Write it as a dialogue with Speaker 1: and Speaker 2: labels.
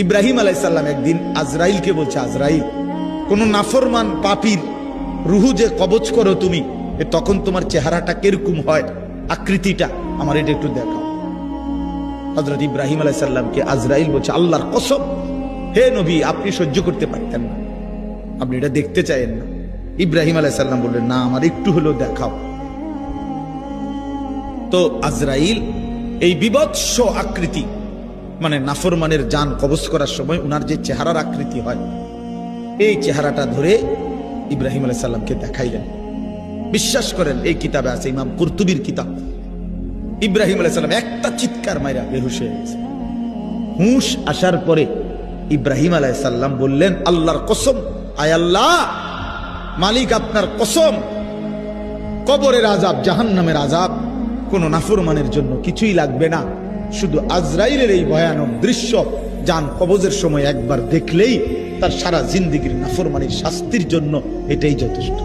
Speaker 1: ইব্রাহিম আলাইহিস সালাম একদিন আজরাইলকে বলছে, আজরাইল, কোন নাফরমান পাপীর রুহু যে কবজ করো তুমি, তখন তোমার চেহারাটা কিরকম হয়, আকৃতিটা আমার এটা একটু দেখাও। হযরত ইব্রাহিম আলাইহিস সালামকে আজরাইল বলছে, আল্লাহর কসম হে নবী, আপনি সহ্য করতে পারতেন না, আপনি এটা দেখতে চাইেন না। ইব্রাহিম আলাইহিস সালাম বললেন, না, আমার একটু হলেও দেখাও। তো আজরাইল এই বিভৎস আকৃতি, মানে নাফরমানের জান কবজ করার সময় উনার যে চেহারার আকৃতি হয়, এই চেহারাটা ধরে ইব্রাহিম আলাইহিস সালামকে দেখাইলেন। বিশ্বাস করেন, এই কিতাবে আছে, ইমাম কুরতুবীর কিতাব। ইব্রাহিম আলাইহিস সালাম একটা চিৎকার মাইরা বেহুশ হয়ে গেছে। হুঁশ আসার পরে ইব্রাহিম আলাইহিস সালাম বললেন, আল্লাহর কসম, আয় আল্লাহ, মালিক আপনার কসম, কবরের আযাব, জাহান্নামের আযাব কোন নাফরমানের জন্য কিছুই লাগবে না, শুধু আজরাইলের এই ভয়ানক দৃশ্য জান কবজের সময় একবার দেখলেই তার সারা জিন্দেগীর নাফরমানির শাস্তির জন্য এটাই যথেষ্ট।